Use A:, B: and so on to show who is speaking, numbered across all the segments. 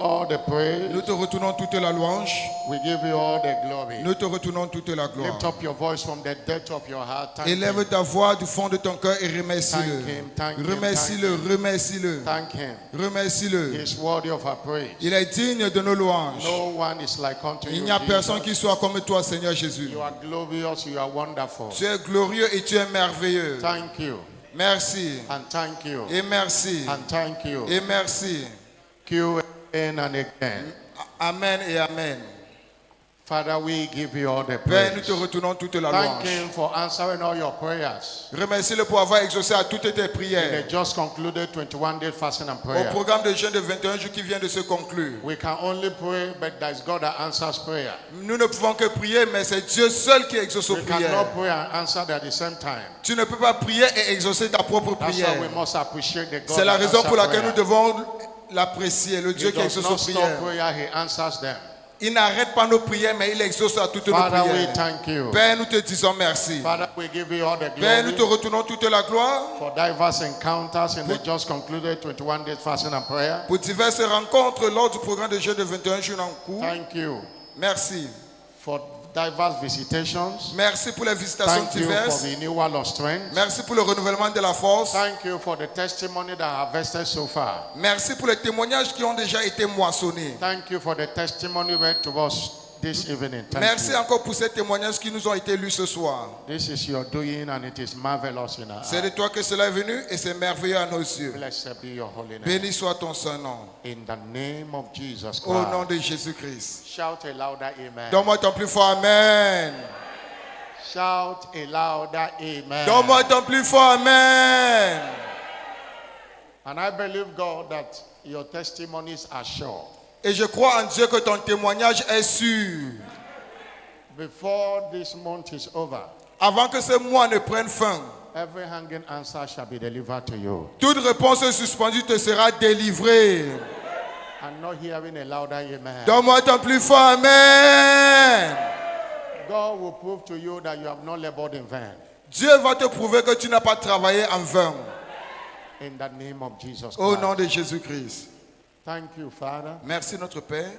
A: all the praise.
B: Nous te retournons toute la louange.
A: We give you all the glory.
B: Nous te retournons toute la gloire.
A: Lift up your voice from the depth of your heart. Thank
B: Élève
A: him.
B: ta voix du fond de ton cœur et
A: Thank
B: remercie-le.
A: him, thank him,
B: Remercie-le, remercie-le,
A: Thank him. He
B: remercie-le.
A: is worthy of our praise.
B: Il est digne de nos louanges.
A: No one is like unto
B: Il
A: you,
B: n'y a personne qui
A: Jesus.
B: soit comme toi, Seigneur Jésus.
A: You are glorious, you are wonderful.
B: Tu es glorieux et tu es merveilleux.
A: Thank you,
B: Merci
A: and thank you,
B: et merci
A: and thank you.
B: et merci.
A: Thank you again and again.
B: Amen et amen.
A: Father, we give you all the
B: Père, nous
A: praise.
B: te retournons toute la
A: Thank
B: louange.
A: him for answering all your prayers.
B: Remercie-le pour avoir exaucé à toutes tes
A: They
B: prières.
A: just concluded 21-day fasting and
B: Au
A: prayer.
B: programme de jeûne de 21 jours qui vient de se conclure.
A: We can only pray, but there's God that answers prayer.
B: Nous ne pouvons que prier, mais c'est Dieu seul qui exauce aux
A: We
B: prières.
A: cannot pray and answer at the same time.
B: Tu ne peux pas prier et exaucer ta propre
A: That's
B: prière.
A: why we must appreciate the God
B: C'est la
A: that
B: raison pour
A: answers
B: laquelle nous
A: prayer.
B: devons l'apprécier, le Dieu
A: He
B: qui
A: does
B: exauce aux
A: not stop
B: prières.
A: prayer, he answers them.
B: Il n'arrête pas nos prières, mais il exauce à toutes nos
A: Father, we
B: prières.
A: thank you.
B: Père, nous te disons merci.
A: Father, we give you all the
B: Père, nous te
A: glory
B: retournons toute la gloire
A: for diverse encounters in the just concluded 21-day fasting and prayer.
B: pour diverses rencontres lors du programme de jeûne de 21 jours en cours.
A: Thank you
B: Merci.
A: for diverse visitations.
B: Merci pour les visitations
A: Thank you for
B: diverses.
A: the renewal of strength.
B: Merci pour le renouvellement de la force.
A: Thank you for the testimony that I harvested so far.
B: Merci pour les témoignages qui ont déjà été moissonnés.
A: Thank you for the testimony read to us this evening. Thank
B: Merci
A: you.
B: encore pour ces témoignages qui nous ont été lus ce soir.
A: This is your doing and it is marvelous in our
B: C'est de
A: eyes.
B: toi que cela est venu et c'est merveilleux à nos yeux.
A: Blessed be your holy name.
B: Béni soit ton saint nom.
A: In the name of Jesus
B: Au nom
A: Christ.
B: de Jésus-Christ.
A: Shout a louder amen.
B: Donne-moi ton plus fort Amen.
A: Shout a louder amen.
B: Donne-moi ton plus fort Amen.
A: And I believe, God, that your testimonies are sure.
B: Et je crois en Dieu que ton témoignage est sûr.
A: Before this month is over,
B: Avant que ce mois ne prenne fin,
A: every hanging answer shall be delivered to you.
B: toute réponse suspendue te sera délivrée.
A: I'm not hearing a louder amen.
B: Donne-moi ton plus fort Amen.
A: God will prove to you that you have not labored in vain.
B: Dieu va te prouver que tu n'as pas travaillé en vain.
A: In the name of Jesus
B: Au
A: Christ.
B: nom de Jésus-Christ.
A: Thank you, Father,
B: Merci notre Père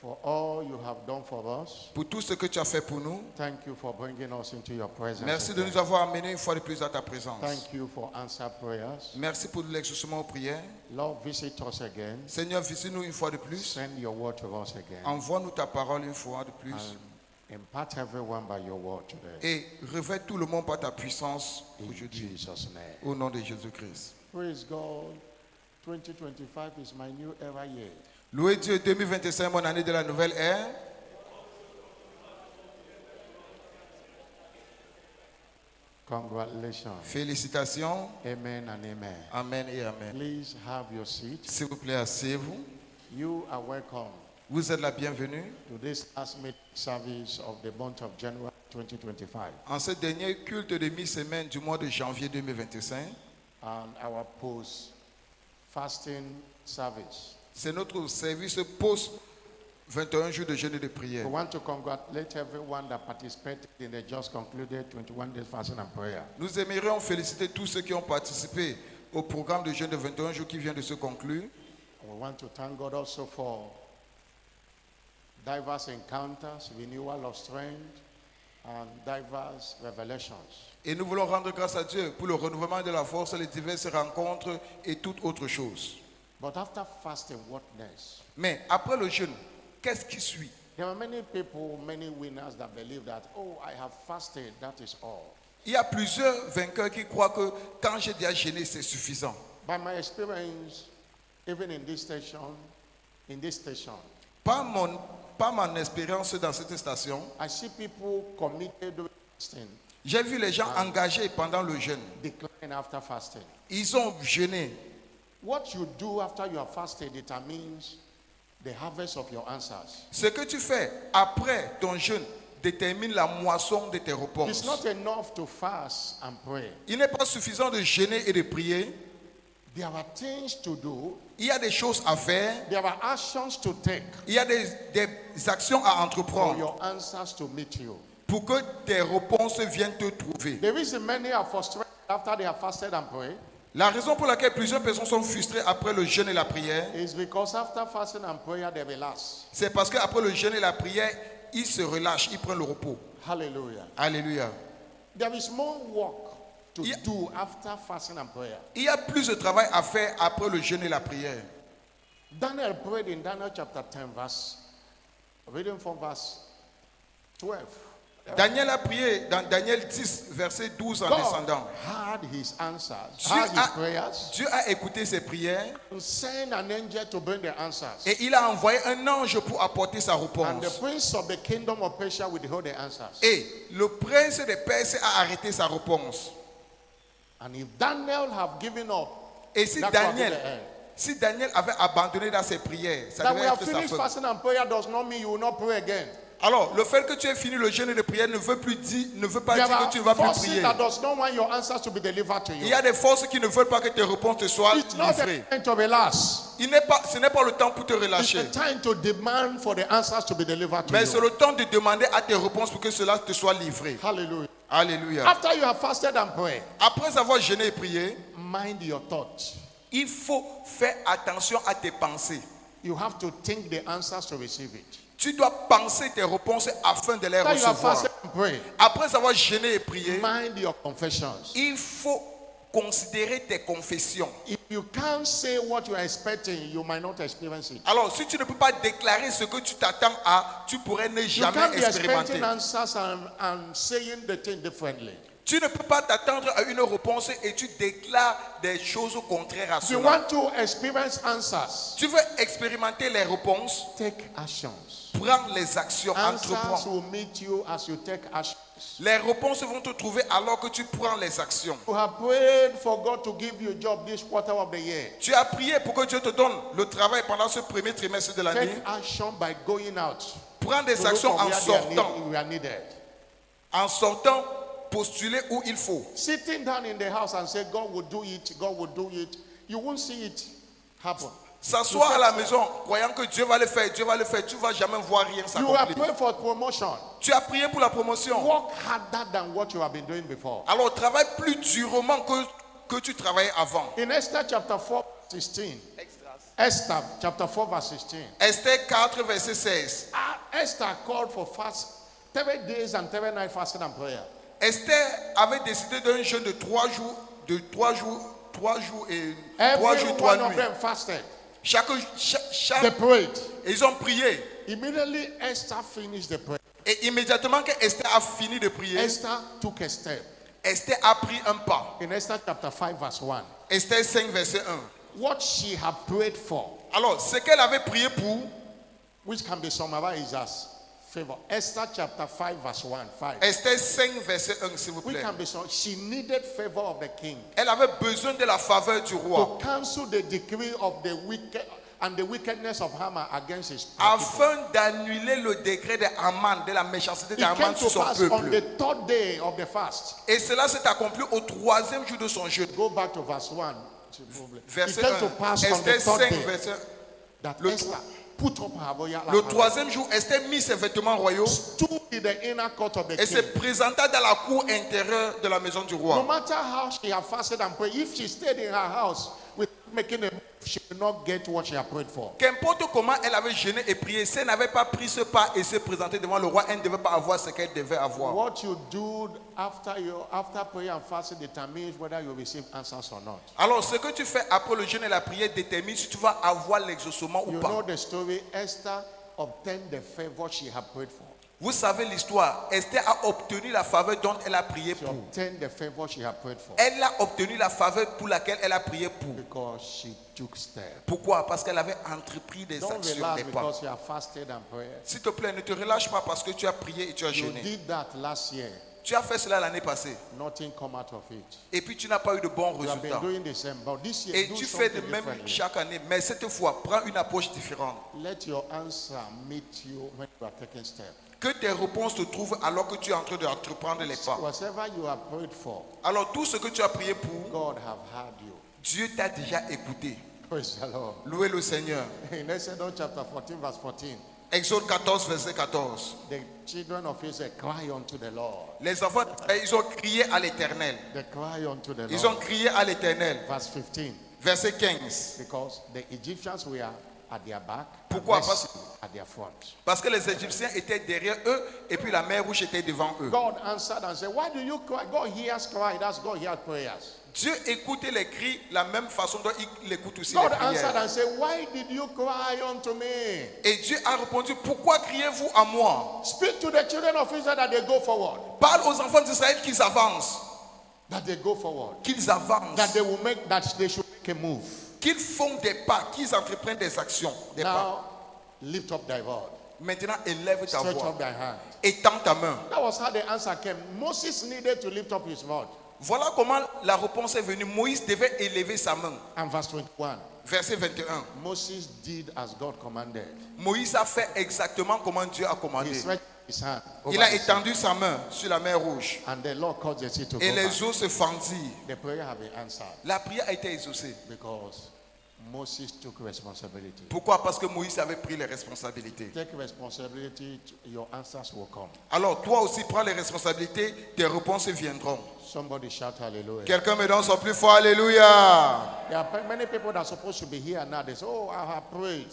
A: for all you have done for us.
B: pour tout ce que tu as fait pour nous.
A: Thank you for bringing us into your presence.
B: Merci de
A: again.
B: nous avoir amenés une fois de plus à ta présence.
A: Thank you for answered prayers.
B: Merci pour l'exaucement aux prières.
A: Lord, visit us again.
B: Seigneur, visite-nous une fois de plus.
A: Send your word to us again.
B: Envoie-nous ta parole une fois de plus.
A: And impart everyone by your word today.
B: Et revêt tout le monde par ta puissance
A: In
B: aujourd'hui.
A: Jesus' name.
B: Au nom de Jésus-Christ.
A: Praise God. 2025 is my new era year.
B: Loué Dieu, 2025, mon année de la nouvelle ère.
A: Congratulations.
B: Félicitations.
A: Amen and amen.
B: Amen et amen.
A: Please have your seat.
B: S'il vous plaît, asseyez-vous.
A: You are welcome
B: Vous êtes la bienvenue
A: to this last mid service of the month of January 2025
B: en ce dernier culte de mi-semaine du mois de janvier 2025.
A: and our post-fasting service.
B: C'est notre service post 21 jours de jeûne et de
A: We
B: prière.
A: want to congratulate everyone that participated in the just concluded 21 days fasting and prayer.
B: Nous aimerions féliciter tous ceux qui ont participé au programme de jeûne de 21 jours qui vient de se conclure.
A: We want to thank God also for diverse encounters, renewal of strength, and diverse revelations.
B: Et nous voulons rendre grâce à Dieu pour le renouvellement de la force, les diverses rencontres et toute autre chose.
A: But after fasting, what next?
B: Mais après le jeûne, qu'est-ce qui suit?
A: There are many people, many winners that believe that, oh, I have fasted, that is all.
B: Il y a plusieurs vainqueurs qui croient que quand j'ai déjà jeûné, c'est suffisant.
A: By my experience, even in this station,
B: Par mon expérience dans cette station,
A: I see people committed to fasting,
B: j'ai vu les gens engagés pendant le jeûne.
A: decline after fasting.
B: Ils ont jeûné.
A: What you do after you have fasted determines the harvest of your answers.
B: Ce que tu fais après ton jeûne détermine la moisson de tes
A: It's
B: réponses.
A: not enough to fast and pray.
B: Il n'est pas suffisant de jeûner et de prier.
A: There are things to do.
B: Il y a des choses à faire.
A: There are actions to take
B: Il y a des actions à
A: for
B: entreprendre
A: your answers to meet you.
B: pour que tes réponses viennent te trouver.
A: The reason many are frustrated after they have fasted and prayed
B: La raison pour laquelle plusieurs personnes sont frustrées après le jeûne et la prière,
A: is because after fasting and prayer, they relax.
B: c'est parce qu'après le jeûne et la prière, ils se relâchent, ils prennent le repos.
A: Hallelujah.
B: Alléluia.
A: There is more work to
B: Yeah.
A: do after fasting and prayer.
B: Il y a plus de travail à faire après le jeûne et la prière.
A: Daniel prayed in Daniel chapter 10, reading from verse 12.
B: Daniel a prié dans Daniel 10, verset 12 en
A: God
B: descendant.
A: heard his answers,
B: Dieu
A: heard his
B: a,
A: prayers,
B: Dieu a écouté ses prières
A: and sent an angel to bring the answers.
B: et il a envoyé un ange pour apporter sa
A: And the
B: réponse.
A: prince of the kingdom of Persia withheld the answers.
B: Et le prince des Perses a arrêté sa réponse.
A: And if Daniel have given up,
B: Et si
A: that would be
B: Daniel,
A: the end.
B: si Daniel avait abandonné dans ses prières, ça
A: That we
B: devait
A: have
B: être sa
A: finished
B: fin.
A: fasting and prayer does not mean you will not pray again.
B: Alors, le fait que tu aies fini le jeûne et la prière ne veut pas
A: There
B: dire
A: are
B: que tu ne vas plus
A: forces
B: prier.
A: that does not want your answers to be delivered to
B: Il
A: you.
B: y a des forces qui ne veulent pas que tes réponses te soient
A: It's not the
B: livrées.
A: time to relax.
B: Ce n'est pas le temps pour te
A: It's
B: relâcher,
A: the time to demand for the answers to be delivered to
B: mais c'est
A: you.
B: le temps de demander à tes réponses pour que cela te soit livré.
A: Hallelujah.
B: Alléluia.
A: After you have fasted and prayed,
B: Après avoir jeûné et prié,
A: mind your thoughts.
B: il faut faire attention à tes pensées.
A: You have to think the answers to receive it.
B: Tu dois penser tes réponses afin de les
A: After you have
B: recevoir.
A: fasted and prayed,
B: Après avoir jeûné et prié,
A: mind your confessions.
B: il faut considérer tes confessions.
A: If you can't say what you are expecting, you might not experience it.
B: Alors, si tu ne peux pas déclarer ce que tu t'attends à, tu pourrais ne
A: You
B: jamais
A: can't be
B: expérimenter.
A: expecting answers and saying the thing differently.
B: Tu ne peux pas t'attendre à une réponse et tu déclares des choses contraires à
A: If you
B: cela.
A: want to experience answers,
B: Tu veux expérimenter les réponses,
A: take actions.
B: prends les actions,
A: Answers
B: entreprends.
A: will meet you as you take actions.
B: Les réponses vont te trouver alors que tu prends les actions.
A: You have prayed for God to give you a job this quarter of the year.
B: Tu as prié pour que Dieu te donne le travail pendant ce premier trimestre de l'année.
A: Take action by going out.
B: Prends des
A: To look
B: actions
A: for
B: en
A: where
B: sortant.
A: we are needed.
B: En sortant, postuler où il faut.
A: Sitting down in the house and say, God will do it, God will do it. You won't see it happen.
B: S'asseoir à la maison, croyant que Dieu va le faire, Dieu va le faire, tu ne vas jamais voir rien
A: You have
B: s'accomplir.
A: prayed for promotion.
B: Tu as prié pour la promotion.
A: Work harder than what you have been doing before.
B: Alors travaille plus durement que tu travaillais avant.
A: In Esther chapter 4, 16. Esther chapter 4, verse 16.
B: Esther 4, verset 16.
A: Esther called for fast 3 days and 3 nights fasting and prayer.
B: Esther avait décidé d'un jeûne de 3 jours, et 3
A: Every
B: jours, 3
A: one of
B: nuits.
A: them fasted.
B: Chaque-
A: They prayed.
B: ils ont prié.
A: Immediately Esther finished the prayer.
B: Et immédiatement que Esther a fini de prier,
A: Esther took a step.
B: Esther a pris un pas.
A: In Esther chapter 5, verse 1.
B: Esther 5, verset 1.
A: What she had prayed for,
B: Alors, ce qu'elle avait prié pour,
A: which can be summarized as favor. Esther chapter 5, verse 1. 5.
B: Esther 5, verset 1, s'il vous
A: We
B: plaît.
A: can be so she needed favor of the king
B: Elle avait besoin de la faveur du roi
A: to cancel the decree of the wicked and the wickedness of Haman against his people.
B: afin d'annuler le décret de Haman, de la méchanceté
A: It
B: de
A: came
B: Haman
A: to
B: sur son
A: pass on
B: peuple.
A: the 3rd day of the fast.
B: Et cela s'est accompli au 3e jour de son jeûne.
A: Go back to verse 1. It
B: Verset
A: came to
B: 1.
A: pass on the
B: Esther
A: 3rd
B: 5,
A: day
B: verset
A: that
B: le
A: Esther put up her royal
B: Le
A: apparel,
B: 3e jour, Esther mit ses vêtements royaux
A: stood in the inner court of the
B: et se
A: king.
B: présenta dans la cour intérieure de la maison du
A: No
B: roi.
A: matter how she had fasted and prayed, if she stayed in her house with making a move, she will not get what she had prayed for.
B: Qu'importe comment elle avait jeûné et prié, si elle n'avait pas pris ce pas et se présenté devant le roi, elle ne devait pas avoir ce qu'elle devait avoir.
A: What you do after prayer and fasting determines whether you receive answers or not.
B: Alors, ce que tu fais après le jeûne et la prière détermine si tu vas avoir l'exaucement ou
A: You
B: pas.
A: know the story. Esther obtained the favor she had prayed for.
B: Vous savez l'histoire. Esther a obtenu la faveur dont elle a prié
A: She
B: pour.
A: obtained the favor she had prayed for
B: Elle a obtenu la faveur pour laquelle elle a prié pour.
A: because she took steps.
B: Pourquoi? Parce qu'elle avait entrepris des
A: Don't
B: actions,
A: relax
B: des pas.
A: because you have fasted and prayed.
B: S'il te plaît, ne te relâche pas parce que tu as prié et tu as
A: You
B: jeûné.
A: did that last year.
B: Tu as fait cela l'année passée.
A: Nothing come out of it.
B: Et puis tu n'as pas eu de bons
A: You have been
B: résultats.
A: doing the same, but this year
B: Et
A: do
B: tu fais
A: something
B: de même
A: differently.
B: chaque année. Mais cette fois, prends une approche différente.
A: Let your answer meet you when you are taking steps.
B: Que tes réponses te trouvent alors que tu es en train d'entreprendre les pas.
A: Whatever you have prayed for,
B: Alors tout ce que tu as prié pour,
A: God have heard you.
B: Dieu t'a déjà écouté.
A: Praise the Lord.
B: Louez le Seigneur.
A: In Exodus chapter 14, verse 14.
B: Exode 14, verset 14.
A: The children of Israel cry unto the Lord.
B: Les enfants, ils ont crié à l'Éternel.
A: They cry unto the
B: Ils ont
A: Lord.
B: crié à l'Éternel.
A: Verse 15.
B: Verset 15.
A: Because the Egyptians were at their back,
B: Pourquoi?
A: and Mercy at their front.
B: Parce que les Égyptiens étaient derrière eux et puis la mer Rouge était devant eux.
A: God answered and said, why do you cry? God hears cry. That's God hears prayers.
B: Dieu écoutait les cris la même façon dont il écoute aussi
A: God
B: les
A: answered
B: prières.
A: and said, why did you cry unto me?
B: Et Dieu a répondu, pourquoi criez-vous à moi?
A: Speak to the children of Israel that they go forward.
B: Parle aux enfants d'Israël qu'ils avancent.
A: That they go forward.
B: Qu'ils avancent.
A: That they will make, that they should make a move.
B: Qu'ils font des pas, qu'ils entreprennent des actions. Des pas.
A: Now, lift up thy rod.
B: Maintenant, élève ta
A: Stretch
B: voix.
A: up thy hand.
B: Étends ta main.
A: That was how the answer came. Moses needed to lift up his rod.
B: Voilà comment la réponse est venue. Moïse devait élever sa main.
A: And verse 21.
B: Verset 21.
A: Moses did as God commanded.
B: Moïse a fait exactement comme Dieu a
A: He
B: commandé.
A: stretched his hand over
B: Il a
A: the sea,
B: étendu sa main sur la mer Rouge.
A: and the Lord caused the sea to
B: Et
A: go back.
B: les eaux se fendirent.
A: The prayer had been answered
B: La prière a été exaucée.
A: because Moses took responsibility.
B: Pourquoi? Parce que Moïse avait pris les responsabilités.
A: Take responsibility, your answers will come.
B: Alors toi aussi prends les responsabilités, tes réponses viendront.
A: Somebody shout hallelujah.
B: Quelqu'un me donne son plus fort alléluia.
A: There are many people that are supposed to be here now. They say, oh, I have prayed.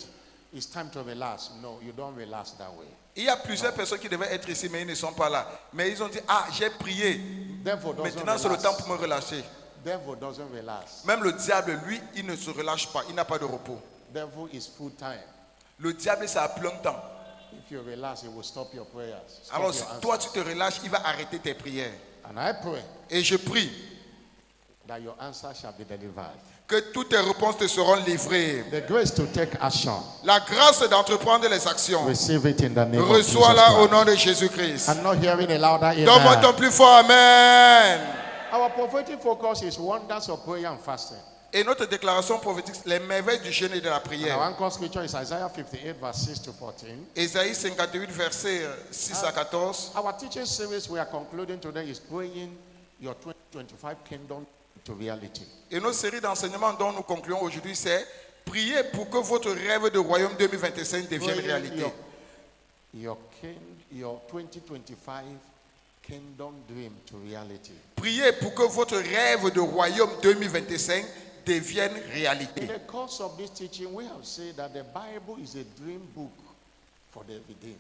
A: It's time to relax. No, you don't relax that way.
B: Il y a plusieurs personnes qui devaient être ici mais ils ne sont pas là. Mais ils ont dit, ah j'ai prié.
A: Devil doesn't
B: Maintenant c'est le temps
A: relax.
B: pour me relâcher.
A: Devil doesn't relax.
B: Même le diable, lui, il ne se relâche pas. Il n'a pas de repos.
A: Devil is full time.
B: Le diable, c'est à plein temps.
A: If you relax, it will stop your prayers. Stop
B: Alors
A: your
B: si
A: answers.
B: toi tu te relâches, il va arrêter tes prières.
A: And I pray
B: Et je prie
A: that your answer shall be delivered.
B: que toutes tes réponses te seront livrées.
A: The grace to take action.
B: La grâce d'entreprendre les actions.
A: Receive it in the name of Jesus
B: Reçois-la au
A: Christ.
B: nom de Jésus-Christ.
A: I'm not hearing a louder
B: Donne-moi ton
A: amen.
B: plus fort Amen.
A: Our prophetic focus is wonders of prayer and fasting.
B: Et notre déclaration prophétique, les merveilles du jeûne et de la
A: And our
B: prière.
A: anchor scripture is Isaiah 58, verse 6 to 14.
B: Ésaïe 58, versets 6 à 14.
A: Our teaching series we are concluding today is praying your 2025 kingdom to reality.
B: Et notre série d'enseignements dont nous concluons aujourd'hui, c'est prier pour que votre rêve de royaume 2025 devienne
A: Praying
B: réalité.
A: your 2025 kingdom dream to reality.
B: Priez pour que votre rêve de royaume 2025 devienne réalité.
A: In the course of this teaching, we have said that the Bible is a dream book for the redeemed.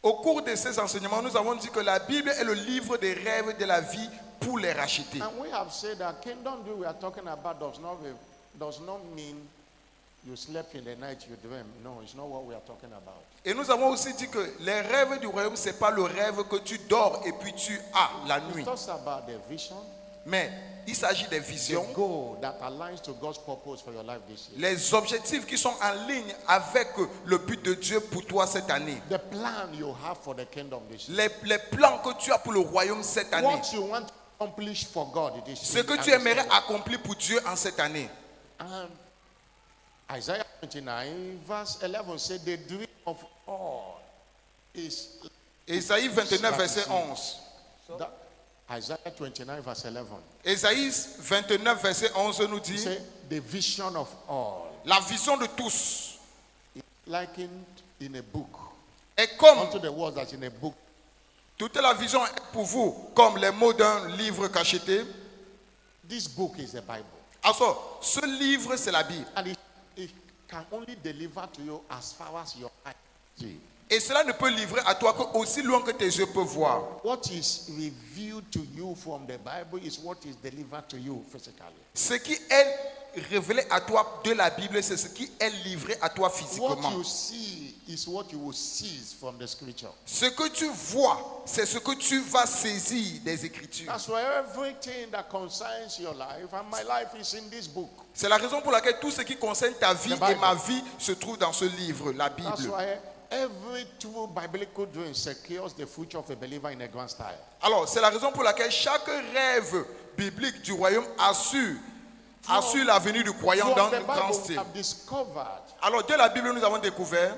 B: Au cours de ces enseignements, nous avons dit que la Bible est le livre des rêves de la vie pour les racheter.
A: And we have said that kingdom dream we are talking about does not mean you slept in the night, you dream. No, it's not what we are talking about.
B: Et nous avons aussi dit que les rêves du royaume, ce n'est pas le rêve que tu dors et puis tu as la
A: It
B: nuit.
A: talks about the vision,
B: Mais il s'agit des
A: the
B: visions,
A: goal that aligns to God's purpose for your life this year.
B: les objectifs qui sont en ligne avec le but de Dieu pour toi cette année.
A: The plan you have for the kingdom this year.
B: Les plans que tu as pour le royaume cette année.
A: What you want to accomplish for God this
B: Ce
A: year.
B: que tu aimerais accomplir pour Dieu en cette année.
A: And Isaiah 29 verse 11 said the dream of all is
B: Ésaïe 29, verset 11.
A: that, Isaiah 29 verse 11.
B: Ésaïe 29, verset 11 nous dit,
A: Say the vision of all
B: la vision de tous
A: is likened in a book.
B: est comme,
A: Unto the words that's in a book.
B: toute la vision est pour vous comme les mots d'un livre cacheté.
A: This book is the Bible.
B: Alors, ce livre, c'est la Bible.
A: And it can only deliver to you as far as your eyes see.
B: Et cela ne peut livrer à toi que aussi loin que tes yeux peuvent voir.
A: What is revealed to you from the Bible is what is delivered to you physically.
B: Ce qui est révélé à toi de la Bible, c'est ce qui est livré à toi
A: What
B: physiquement.
A: you see is what you will seize from the scripture.
B: Ce que tu vois, c'est ce que tu vas saisir des Écritures.
A: That's why everything that concerns your life and my life is in this book.
B: C'est la raison pour laquelle tout ce qui concerne ta vie
A: The Bible.
B: et ma vie se trouve dans ce livre, la
A: That's
B: Bible.
A: why every true biblical dream secures the future of a believer in a grand style.
B: Alors, c'est la raison pour laquelle chaque rêve biblique du royaume assure l'avenir du croyant
A: From
B: dans
A: the
B: un grand
A: Bible, we
B: style.
A: have discovered
B: Alors, de la Bible, nous avons découvert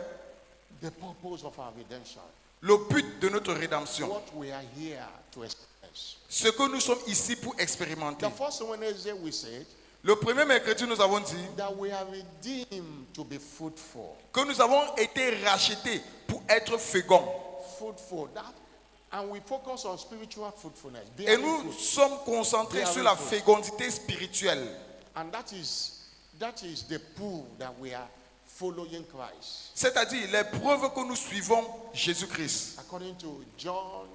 A: the purpose of our redemption.
B: le but de notre rédemption.
A: What we are here to experience.
B: Ce que nous sommes ici pour expérimenter.
A: The first Wednesday we said
B: Le premier mercredi, nous avons dit
A: that we are redeemed to be fruitful.
B: que nous avons été rachetés pour être fécond.
A: Fruitful. And we focus on spiritual fruitfulness.
B: Et
A: Bearing
B: nous
A: fruit.
B: sommes concentrés sur la fécondité spirituelle.
A: And that is the proof that we are following Christ.
B: C'est-à-dire les preuves que nous suivons Jésus-Christ.
A: According to John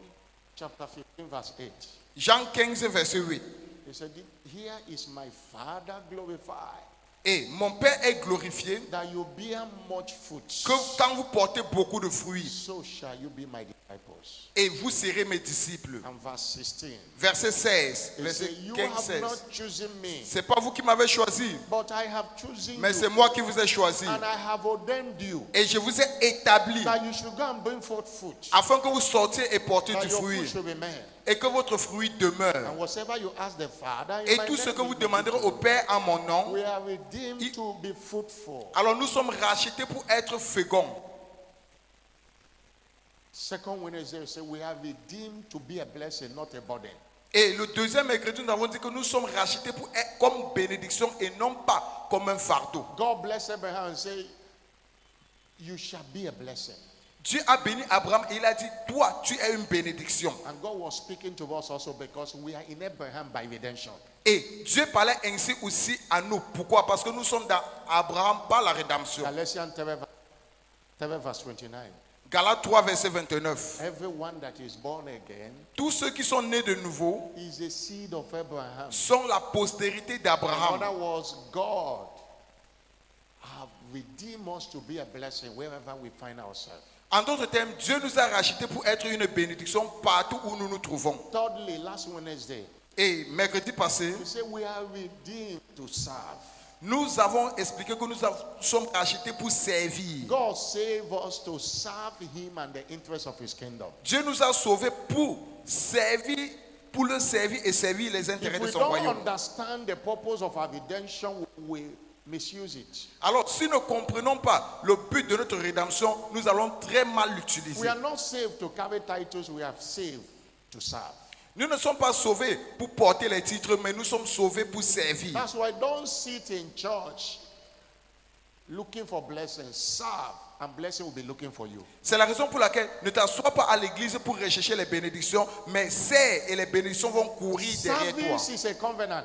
A: chapter 15 verse 8.
B: Jean 15, verset 8.
A: He said, here is my Father glorified,
B: Et mon Père est glorifié
A: that you bear much fruit.
B: que quand vous portez beaucoup de fruits,
A: So shall you be my disciples.
B: et vous serez mes disciples.
A: And verse 16.
B: Verset 16.
A: He
B: Verset
A: said, you
B: 15,
A: have
B: 16.
A: not chosen me,
B: C'est pas vous qui m'avez choisi,
A: but I have chosen
B: mais
A: you,
B: c'est moi qui vous ai choisi.
A: and I have ordained you,
B: Et je vous ai établi
A: that you should go and bring forth fruit,
B: afin que vous sortiez et portiez
A: that
B: du
A: your fruit
B: fruit.
A: should remain.
B: Et que votre fruit demeure.
A: And whatever you ask the Father, in
B: Et
A: my
B: tout ce
A: name,
B: que vous
A: he will
B: demanderez
A: give
B: au
A: you.
B: Père en mon nom,
A: We are redeemed to be fruitful.
B: alors nous sommes rachetés pour être féconds.
A: Second Wednesday, we say we are redeemed to be a blessing, not a burden.
B: Et le deuxième mercredi, nous avons dit que nous sommes rachetés pour être comme bénédiction et non pas comme un fardeau.
A: God bless Abraham and say, you shall be a blessing.
B: Dieu a béni Abraham et il a dit, toi, tu es une bénédiction.
A: And God was speaking to us also because we are in Abraham by redemption.
B: Et Dieu parlait ainsi aussi à nous. Pourquoi? Parce que nous sommes dans Abraham par la rédemption.
A: Galatians 3 verse 29.
B: Galates 3, verset 29.
A: Everyone that is born again
B: Tous ceux qui sont nés de nouveau
A: is a seed of Abraham.
B: sont la postérité
A: In
B: d'Abraham.
A: other words, God have redeemed us to be a blessing wherever we find ourselves.
B: En d'autres termes, Dieu nous a rachetés pour être une bénédiction partout où nous nous trouvons.
A: Thirdly, last Wednesday,
B: Et mercredi passé,
A: we say we are redeemed to serve.
B: nous avons expliqué que nous sommes rachetés pour servir.
A: God saved us to serve Him and the interest of His kingdom.
B: Dieu nous a sauvés pour servir, pour le servir et servir les intérêts
A: If
B: de
A: we
B: son
A: don't
B: royaume.
A: understand the purpose of our redemption, we misuse it.
B: Alors, si nous ne comprenons pas le but de notre rédemption, nous allons très mal
A: We
B: l'utiliser.
A: are not saved to carry titles, we are saved to serve.
B: Nous ne sommes pas sauvés pour porter les titres, mais nous sommes sauvés pour servir.
A: That's why don't sit in church looking for blessings. Serve, and blessing will be looking for you.
B: C'est la raison pour laquelle ne t'assois pas à l'église pour rechercher les bénédictions, mais sers et les bénédictions vont courir derrière toi.
A: Service is a covenant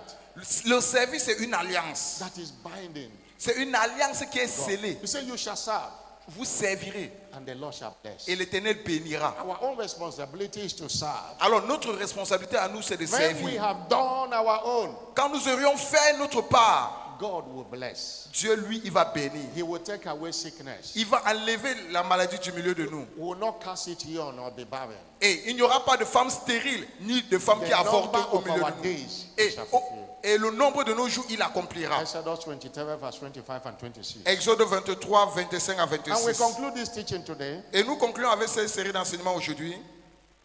B: Le service, c'est une alliance.
A: that is binding.
B: C'est une alliance qui est
A: God.
B: scellée.
A: He said, you shall serve,
B: Vous servirez
A: and the Lord shall bless.
B: et l'Éternel bénira.
A: Our own responsibility is to serve.
B: Alors notre responsabilité à nous, c'est de
A: When we
B: servir.
A: have done our own,
B: Quand nous aurions fait notre part,
A: God will bless.
B: Dieu, lui, il va bénir.
A: He will take away sickness.
B: Il va enlever la maladie du milieu de nous.
A: We will not cast it young or be barren.
B: Et il n'y aura pas de femmes stériles, ni de femmes qui
A: The
B: avortent
A: number
B: au
A: of
B: milieu
A: our
B: de nous.
A: days
B: Et,
A: shall
B: oh,
A: fulfill.
B: et le nombre de nos jours, il accomplira.
A: Exodus 23 verse 25 and 26.
B: Exode 23, 25 à
A: And we
B: 26.
A: conclude this teaching today.
B: Et nous concluons avec cette série d'enseignements aujourd'hui.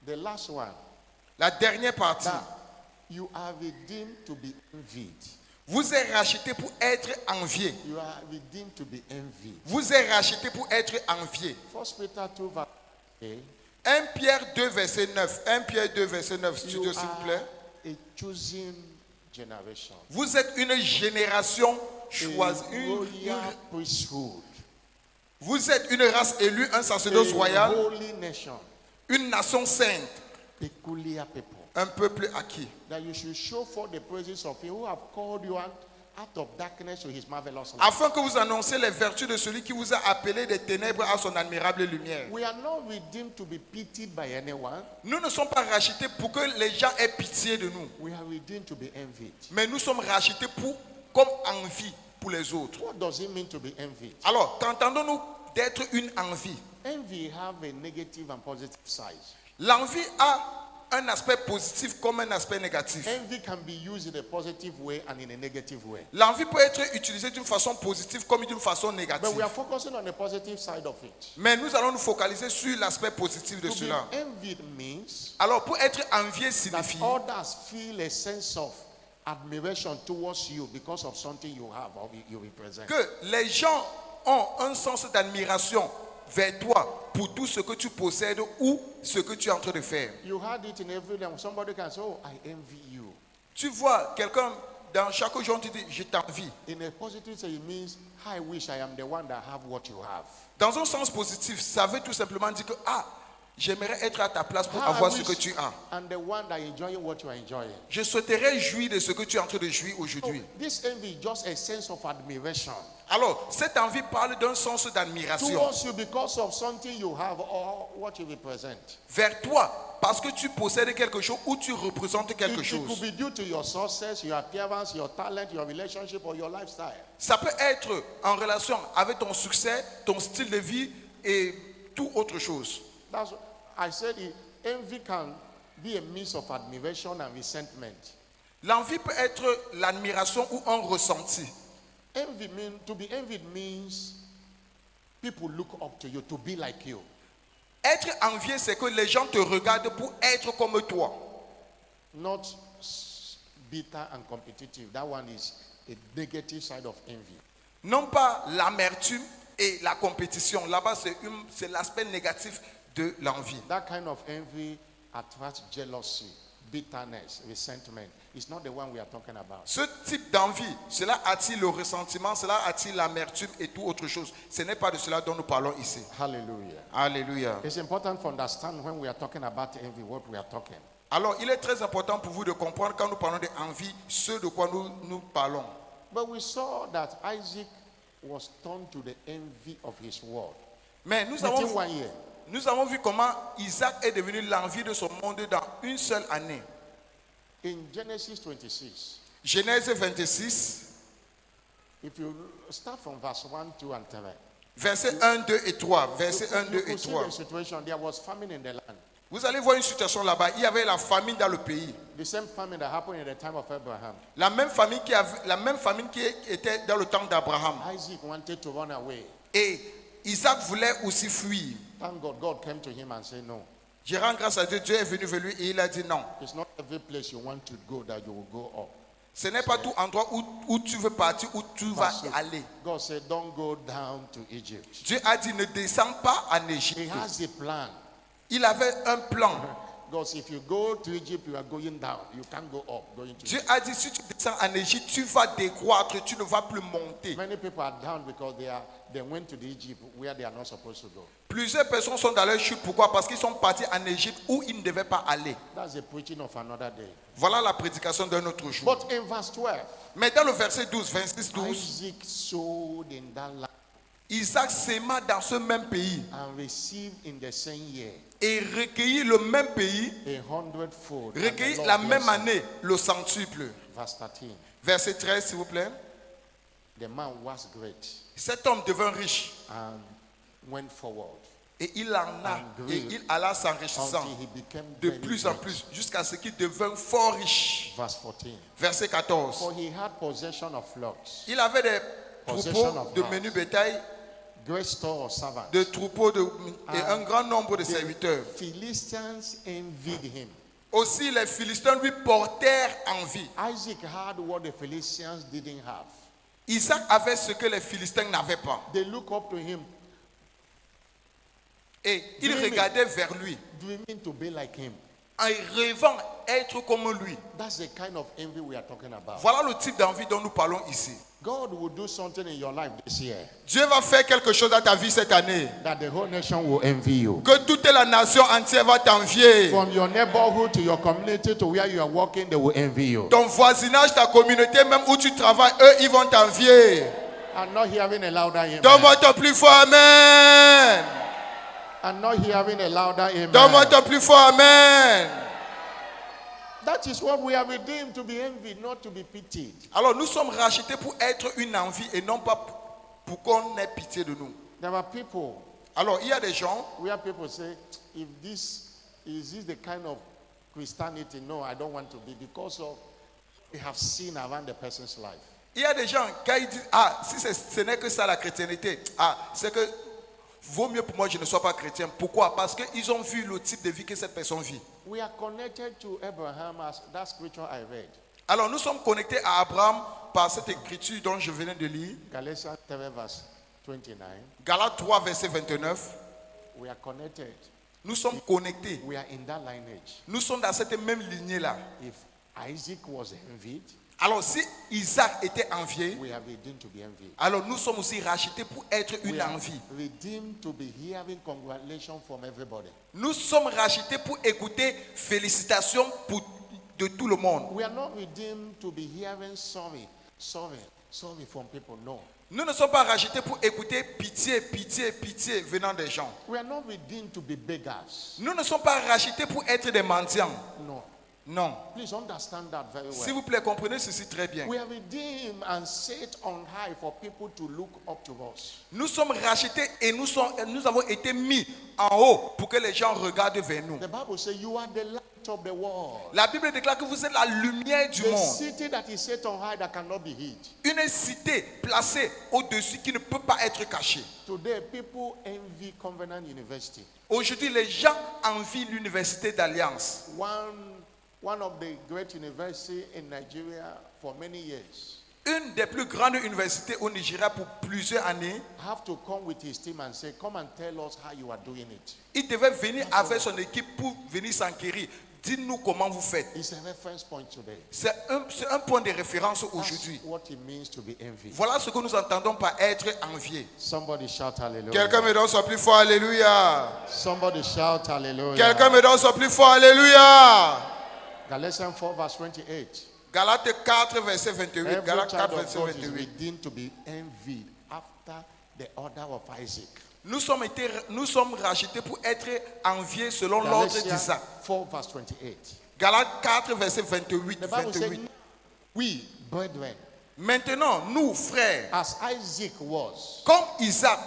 A: The last one.
B: La dernière partie.
A: That you are redeemed to be envied.
B: Vous êtes rachetés pour être enviés.
A: You are redeemed to be envied.
B: Vous êtes rachetés pour être enviés.
A: 1 Peter 2 verse 8.
B: 1 Pierre 2, verset 9. 1 Pierre 2, verset 9,
A: You
B: studio, s'il vous plaît.
A: are a chosen generation.
B: Vous êtes une génération
A: A
B: choisie.
A: royal priesthood.
B: Vous êtes une race élue, un sacerdoce
A: A
B: royal,
A: holy nation.
B: une nation sainte,
A: Peculiar people.
B: un peuple acquis.
A: That you should show forth the praises of him who have called you out of darkness to his marvelous light.
B: Afin que vous annonciez les vertus de celui qui vous a appelé des ténèbres à son admirable lumière.
A: We are not redeemed to be pitied by anyone.
B: Nous ne sommes pas rachetés pour que les gens aient pitié de nous.
A: We are redeemed to be envied.
B: Mais nous sommes rachetés comme envie pour les autres.
A: What does it mean to be envied?
B: Alors, t'entendons-nous d'être une envie?
A: Envy have a negative and positive side.
B: L'envie a un aspect positif comme un aspect négatif.
A: Envy can be used in a positive way and in a negative way.
B: L'envie peut être utilisée d'une façon positive comme d'une façon
A: But
B: négative.
A: we are focusing on the positive side of it.
B: Mais nous allons nous focaliser sur l'aspect positif de
A: To be
B: cela.
A: envied means
B: Alors, pour être envié
A: that
B: signifie
A: others feel a sense of admiration towards you because of something you have or you represent.
B: que les gens ont un sens d'admiration vers toi pour tout ce que tu possèdes ou ce que tu es en train de faire.
A: You had it in every language. Somebody can say, oh, I envy you.
B: Tu vois quelqu'un dans chaque jour, on te dit, je t'envie.
A: In a positive sense, it means, I wish I am the one that have what you have.
B: Dans un sens positif, ça veut tout simplement dire que, j'aimerais être à ta place pour
A: I
B: avoir ce
A: wish
B: que tu as.
A: I'm the one that enjoying what you are enjoying.
B: Je souhaiterais jouir de ce que tu es en train de jouir aujourd'hui.
A: This envy is just a sense of admiration
B: Alors, cette envie parle d'un sens d'admiration
A: towards you because of something you have or what you represent.
B: vers toi, parce que tu possèdes quelque chose ou tu représentes quelque
A: It could
B: chose.
A: be due to your success, your appearance, your talent, your relationship, or your lifestyle.
B: Ça peut être en relation avec ton succès, ton style de vie et tout autre chose.
A: That's I said envy can be a means of admiration and resentment.
B: L'envie peut être l'admiration ou un ressenti.
A: To be envied means people look up to you to be like you.
B: Être envié, c'est que les gens te regardent pour être comme toi.
A: Not bitter and competitive. That one is a negative side of envy.
B: Non pas l'amertume et la compétition. Là-bas, c'est l'aspect négatif de l'envie.
A: That kind of envy attracts jealousy, bitterness, resentment. It's not the one we are talking about.
B: Ce type d'envie, cela attire le ressentiment, cela attire l'amertume et tout autre chose. Ce n'est pas de cela dont nous parlons ici.
A: Hallelujah.
B: Alléluia.
A: It's important to understand when we are talking about envy, what we are talking.
B: Alors, il est très important pour vous de comprendre quand nous parlons d'envie, ce de quoi nous parlons.
A: But we saw that Isaac was turned to the envy of his world.
B: Mais
A: Within 1 year.
B: nous avons vu comment Isaac est devenu l'envie de son monde dans une seule année.
A: In Genesis 26,
B: Genèse 26,
A: if you start from verse 1, 2, and 3,
B: versets 1, 2 et 3. Versets 1, 2
A: you
B: et
A: see
B: 3.
A: the situation. There was famine in the land.
B: Vous allez voir une situation là-bas. Il y avait la famine dans le pays.
A: The same famine that happened in the time of Abraham.
B: La même famine qui était dans le temps d'Abraham.
A: Isaac wanted to run away.
B: Et Isaac voulait aussi fuir.
A: Thank God, God came to him and said, no,
B: Je rends grâce à Dieu. Dieu est venu vers lui et il a dit non.
A: it's not every place you want to go that you will go up.
B: Ce n'est pas tout endroit où tu veux partir, où tu vas
A: So
B: aller.
A: God said, don't go down to Egypt.
B: Dieu a dit ne descends pas en
A: He
B: Égypte.
A: has a plan.
B: Il avait un plan.
A: God said, if you go to Egypt, you are going down. You can't go up going to
B: Dieu
A: Egypt.
B: a dit si tu descends en Égypte, tu vas décroître, tu ne vas plus monter.
A: Many people are down because they went to the Egypt where they are not supposed to go.
B: Plusieurs personnes sont dans leur chute. Pourquoi? Parce qu'ils sont partis en Égypte où ils ne devaient pas aller.
A: That's the preaching of another day.
B: Voilà la prédication d'un autre jour.
A: But in verse 12,
B: Mais dans le verset 12, 26, 12,
A: Isaac sowed in that land
B: Isaac s'aima dans ce même pays
A: and received in the same year
B: et recueillit le même pays,
A: 100-fold. And the
B: recueillit
A: Lord
B: la même
A: blessed him.
B: année le centuple.
A: Verse 13.
B: Verset 13, s'il vous plaît.
A: The man was great
B: Cet homme devint riche
A: and went forward
B: et il en a et il alla s'enrichissant
A: until he became
B: de
A: very
B: plus en
A: great.
B: plus jusqu'à ce qu'il devint fort riche.
A: Verse 14.
B: Verset 14.
A: For he had possession of flocks,
B: Il avait des
A: Possession
B: troupeaux
A: of
B: de
A: house.
B: menu bétail,
A: great store of servants.
B: de troupeaux et un grand nombre de
A: The
B: serviteurs.
A: Philistines envied him.
B: Aussi les Philistins lui portèrent envie.
A: Isaac had what the Philistines didn't have.
B: Isaac avait ce que les Philistins n'avaient pas.
A: They look up to him,
B: Et ils
A: Dreaming.
B: regardaient vers lui
A: dreaming to be like him.
B: en rêvant être comme lui.
A: That's the kind of envy we are talking about.
B: Voilà le type d'envie dont nous parlons ici.
A: God will do something in your life this year
B: Dieu va faire quelque chose dans ta vie cette année.
A: that the whole nation will envy you.
B: Que toute la nation entière va t'envier.
A: From your neighborhood to your community to where you are working, they will envy you.
B: Ton voisinage, ta communauté, même où tu travailles, eux, ils vont t'envier.
A: I'm not hearing a louder amen.
B: Donne-moi ton plus fort amen.
A: I'm not hearing a louder amen.
B: Donne-moi ton plus fort amen.
A: That is what we are redeemed, to be envied, not to be pitied.
B: Alors nous sommes rachetés pour être une envie et non pas pour qu'on ait pitié de nous.
A: There are people
B: Alors il y a des gens,
A: where people say, if this is this the kind of Christianity, no, I don't want to be, because of we have seen around the person's life.
B: il y a des gens, quand ils disent, si ce n'est que ça la chrétienté, c'est que vaut mieux pour moi que je ne sois pas chrétien. Pourquoi? Parce qu'ils ont vu le type de vie que cette personne vit.
A: We are connected to Abraham as that scripture I read.
B: Alors nous sommes connectés à Abraham par cette écriture dont je venais de lire.
A: Galatians 3 verse 29.
B: Galates 3, verset 29.
A: We are connected.
B: Nous sommes connectés.
A: We are in that lineage.
B: Nous sommes dans cette même lignée-là.
A: If Isaac was envied,
B: Alors si Isaac était envié,
A: we are redeemed to be envied.
B: alors nous sommes aussi rachetés pour être
A: We
B: une
A: are
B: envie.
A: redeemed to be hearing congratulations from everybody.
B: Nous sommes rachetés pour écouter félicitations de tout le monde.
A: We are not redeemed to be hearing sorry from people. No.
B: Nous ne sommes pas rachetés pour écouter pitié, pitié, pitié venant des gens.
A: We are not redeemed to be beggars.
B: Nous ne sommes pas rachetés pour être des mendiants.
A: No.
B: Non.
A: Please understand that very
B: S'il
A: well.
B: vous plaît, comprenez ceci très bien.
A: We are redeemed and set on high for people to look up to us.
B: Nous sommes rachetés et nous avons été mis en haut pour que les gens regardent vers nous.
A: The Bible says you are the light of the world.
B: La Bible déclare que vous êtes la lumière du
A: The
B: monde.
A: city that is set on high that cannot be hid.
B: Une cité placée au-dessus qui ne peut pas être cachée.
A: Today, people envy Covenant University.
B: Aujourd'hui, les gens envient l'université d'Alliance.
A: One of the great universities in Nigeria for many years.
B: Une des plus grandes universités au Nigeria pour plusieurs années.
A: Have to come with his team and say, come and tell us how you are doing it.
B: Il devait venir avec son équipe pour venir s'enquérir. Dites-nous comment vous faites.
A: It's a reference point today.
B: C'est un point de référence aujourd'hui.
A: That's what it means to be envied.
B: Voilà ce que nous entendons par être envié.
A: Somebody shout hallelujah.
B: Quelqu'un me donne son plus fort, alléluia.
A: Somebody shout hallelujah.
B: Quelqu'un me donne son plus fort, alléluia.
A: Galatians 4 verse 28.
B: Galates 4, verset 28.
A: Every
B: Galates
A: child
B: 4,
A: of
B: verset
A: God is
B: 28.
A: redeemed to be envied after the order of Isaac.
B: Nous sommes rachetés pour être enviés selon l'ordre
A: Galatians
B: d'Isaac.
A: 4 verse 28.
B: Galates 4, verset 28.
A: The Bible says,
B: 28.
A: we, brethren,
B: Maintenant, nous, frères,
A: as Isaac was,
B: comme Isaac,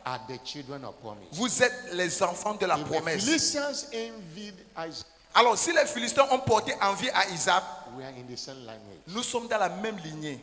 A: are the children of promise.
B: vous êtes les enfants de la
A: If the
B: promesse.
A: Philistines envied Isaac,
B: Alors, si les Philistins ont porté envie à Isaac,
A: we are in the same lineage.
B: nous sommes dans la même lignée.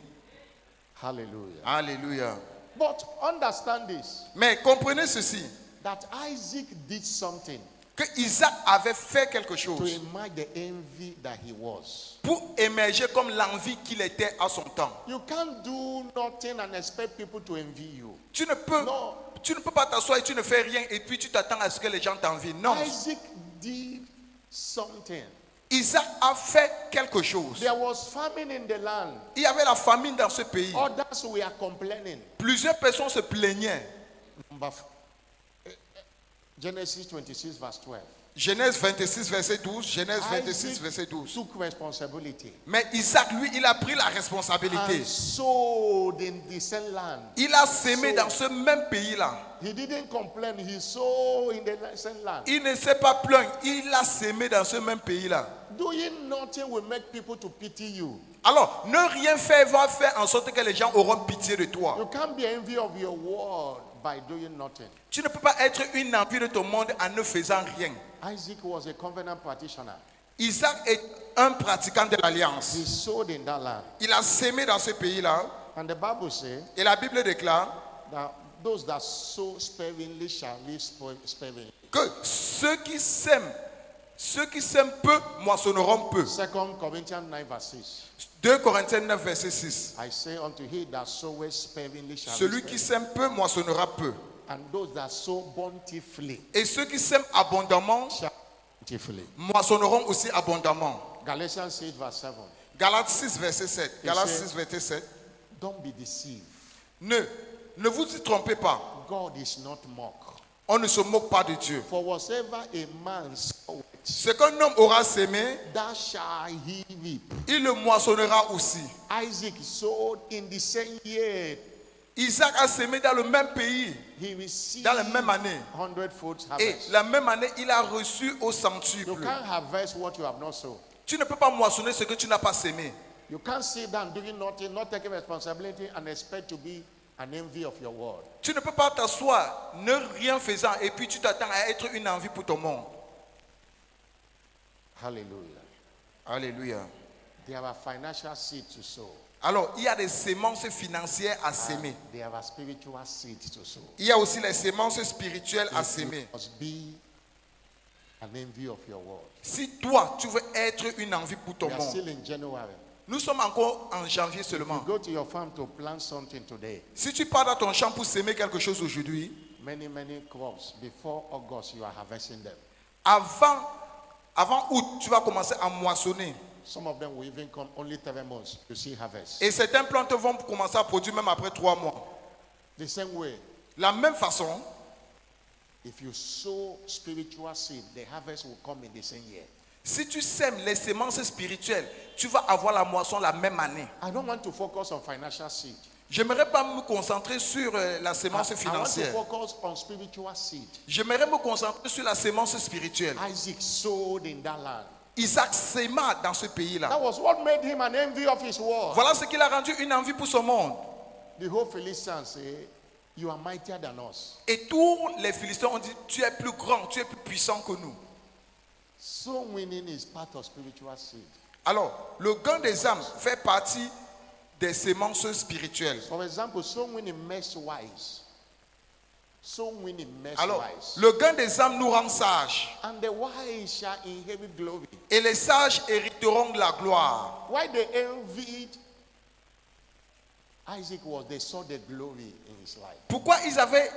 A: Hallelujah.
B: Alléluia.
A: But understand this,
B: Mais comprenez ceci,
A: that Isaac did something
B: que Isaac avait fait quelque
A: to
B: chose
A: emerge the envy that he was.
B: pour émerger comme l'envie qu'il était à son temps.
A: You can't do nothing and expect people to envy you.
B: Tu ne peux pas t'asseoir et tu ne fais rien et puis tu t'attends à ce que les gens t'envient. Non.
A: Isaac did something.
B: Isaac a fait quelque chose.
A: There was famine in the land.
B: Il y avait la famine dans ce pays.
A: Others were complaining.
B: Plusieurs personnes se plaignaient.
A: Genesis 26 verse 12.
B: Genèse 26, verset 12. Genèse 26, verset 12.
A: Took responsibility
B: Mais Isaac, lui, il a pris la responsabilité.
A: and sowed in the same land.
B: Il a sémé dans ce même pays-là.
A: He didn't complain. He sowed in the same land.
B: Il ne s'est pas plaint. Il a sémé dans ce même pays-là.
A: Doing nothing will make people to pity you.
B: Alors, ne rien faire va faire en sorte que les gens auront pitié de toi.
A: You can't be envy of your world by doing nothing.
B: Tu ne peux pas être une envie de ton monde en ne faisant rien.
A: Isaac was a covenant practitioner.
B: Isaac est un pratiquant de l'alliance.
A: He sowed in that land.
B: Il a sémé dans ce pays-là.
A: And the Bible says
B: Et la Bible déclare
A: that those that sow sparingly shall live sparingly.
B: que ceux qui sèment peu moissonneront peu.
A: 2 Corinthians 9 verse 6.
B: 2 Corinthiens 9, verset 6.
A: I say unto he that soweth sparingly shall
B: Celui
A: live
B: qui
A: sparingly.
B: sème peu moissonnera peu.
A: And those that sow bountifully
B: Et ceux qui sèment abondamment
A: shall bountifully.
B: moissonneront aussi abondamment.
A: Galatians 6 verse 7.
B: Galates 6, verset 7. Galates 6, verset 7.
A: Don't be deceived.
B: Ne vous y trompez pas.
A: God is not mocked.
B: On ne se moque pas de Dieu.
A: For whatsoever a man soweth,
B: Ce qu'un homme aura sémé,
A: that shall he reap.
B: il le moissonnera aussi.
A: Isaac sowed in the same year.
B: Isaac a sémé dans le même pays,
A: He received
B: dans la même année.
A: 100-fold
B: Et
A: harvest.
B: la même année, il a reçu au
A: You
B: centuple.
A: can't harvest what you have not sown.
B: Tu ne peux pas moissonner ce que tu n'as pas sémé.
A: You can't sit down doing nothing, not taking responsibility, and expect to be an envy of your world.
B: Tu ne peux pas t'asseoir, ne rien faisant, et puis tu t'attends à être une envie pour ton monde.
A: Hallelujah.
B: Alléluia.
A: There are financial seeds to sow.
B: Alors, il y a des semences financières à s'aimer.
A: There are spiritual seeds to sow.
B: Il y a aussi les semences spirituelles à
A: You
B: s'aimer.
A: must be an envy of your world.
B: Si toi, tu veux être une envie pour ton
A: We are
B: monde,
A: still in January.
B: nous sommes encore en janvier
A: You
B: seulement.
A: go to your farm to plant something today.
B: Si tu pars dans ton champ pour s'aimer quelque chose aujourd'hui,
A: Many crops. Before August, you are harvesting them.
B: avant août, tu vas commencer à moissonner.
A: some of them will even come only 3 months to see harvest.
B: Et certaines plantes vont commencer à produire même après 3 mois.
A: The same way,
B: La même façon,
A: if you sow spiritual seed, the harvest will come in the same year.
B: si tu sèmes les semences spirituelles, tu vas avoir la moisson la même année.
A: I don't want to focus on financial seed.
B: J'aimerais pas me concentrer sur la
A: I
B: semence
A: want to
B: financière.
A: focus on spiritual seed.
B: J'aimerais me concentrer sur la semence spirituelle.
A: Isaac sowed in that land.
B: Isaac sèma dans ce pays-là.
A: That was what made him an envy of his world.
B: Voilà ce qui l'a rendu une envie pour son monde.
A: The whole Philistines say, you are mightier than us.
B: Et tous les Philistins ont dit, tu es plus grand, tu es plus puissant que nous.
A: Soul winning is part of spiritual seed.
B: Alors, le gain des âmes fait partie des semences spirituelles.
A: For example, soul winning makes wise. Soul winning makes
B: Alors,
A: wise.
B: le gain des âmes nous rend sages.
A: And the wise shall inherit glory.
B: Et les sages hériteront de la gloire.
A: Why they envied Isaac was they saw the glory in his life.
B: Pourquoi ils avaient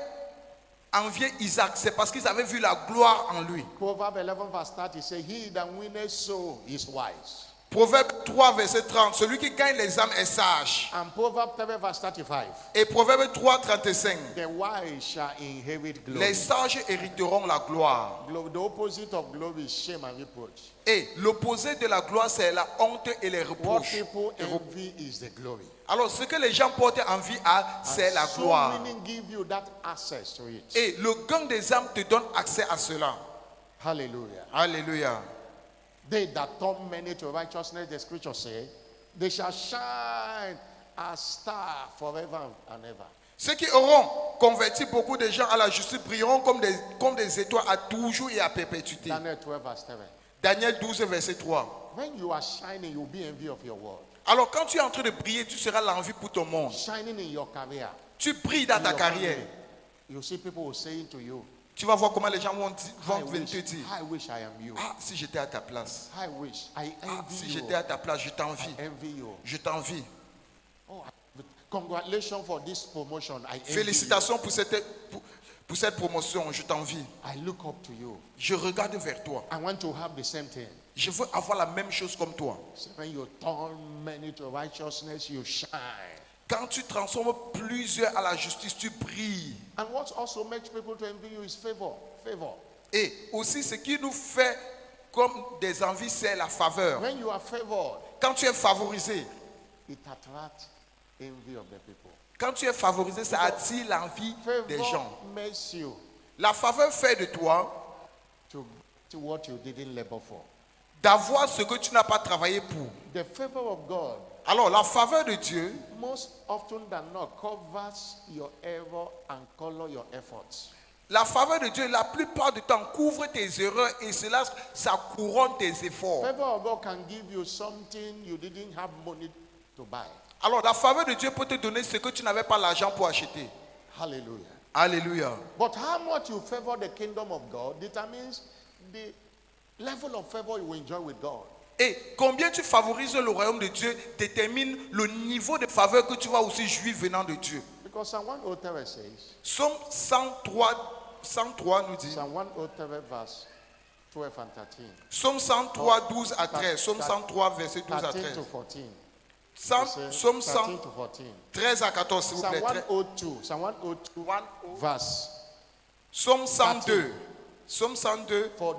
B: envié Isaac? C'est parce qu'ils avaient vu la gloire en lui.
A: Proverbs 11 verse 30 say, he that winneth soul is wise.
B: Proverbe 3, verset 30. Celui qui gagne les âmes est sage.
A: And Proverbs 3 verse 35.
B: Et Proverbe 3, 35.
A: The wise shall inherit glory.
B: Les sages hériteront la gloire.
A: The opposite of glory is shame and reproach.
B: Et l'opposé de la gloire, c'est la honte et les
A: What
B: reproches.
A: people envy is the glory.
B: Alors, ce que les gens portent envie à, c'est la
A: Soul
B: gloire.
A: winning give you that access to it.
B: Et le gain des âmes te donne accès à cela.
A: Hallelujah.
B: Alléluia.
A: They that turn many to righteousness, the scripture say, they shall shine as stars forever and ever.
B: Ceux qui auront converti beaucoup de gens à la justice brilleront comme des étoiles à toujours et à perpétuité.
A: Daniel 12 verse 7.
B: Daniel 12, verset 3.
A: When you are shining, you'll be envy of your world.
B: Alors, quand tu es en train de briller, tu seras l'envie pour ton monde.
A: Shining in your career.
B: Tu brilles dans
A: in
B: ta
A: your
B: carrière.
A: family. You see people saying to you,
B: Tu vas voir comment les gens vont
A: I
B: venir te dire.
A: wish I am you.
B: Ah, si j'étais à ta place.
A: I wish. I
B: Ah,
A: envy
B: si
A: you.
B: j'étais à ta place, je t'envie.
A: I envy you.
B: Je t'envie.
A: Oh, congratulations for this promotion. I envy
B: Félicitations pour cette promotion. Je t'envie.
A: you. I look up to you.
B: Je regarde vers toi.
A: I want to have the same thing.
B: Je veux avoir la même chose comme toi.
A: So when you turn many to righteousness, you shine.
B: Quand tu transformes plusieurs à la justice, tu brilles.
A: And what also makes people to envy you is favor. Favor.
B: Et aussi, ce qui nous fait comme des envies, c'est la faveur.
A: When you are favored,
B: Quand tu es favorisé,
A: it attracts envy of the people.
B: quand tu es favorisé, ça attire l'envie des
A: Favor
B: gens.
A: makes you
B: La faveur fait de toi
A: to what you didn't labor for.
B: d'avoir ce que tu n'as pas travaillé pour.
A: The favor of God,
B: Alors, la faveur de Dieu,
A: most often than not, covers your error and color your efforts.
B: la faveur de Dieu, la plupart du temps, couvre tes erreurs et cela, ça couronne tes efforts.
A: Favor of God can give you something you didn't have money to buy.
B: Alors, la faveur de Dieu peut te donner ce que tu n'avais pas l'argent pour acheter.
A: Hallelujah.
B: Alléluia.
A: But how much you favor the kingdom of God determines the level of favor you will enjoy with God.
B: Et combien tu favorises le royaume de Dieu détermine le niveau de faveur que tu vas aussi jouir venant de Dieu.
A: Because Psalm 103 says,
B: Psaume 103 nous dit,
A: Psalm 103 verse 12 and 13.
B: Psaume 103, 12 à 13, Psaume 103, verset 12 à
A: 13
B: 13.
A: to 14.
B: Psaume
A: 13 to 14.
B: 113 à 14, s'il vous
A: Psalm
B: plaît.
A: 102. Psalm 102 verse.
B: Psaume 102. Psaume 102.
A: For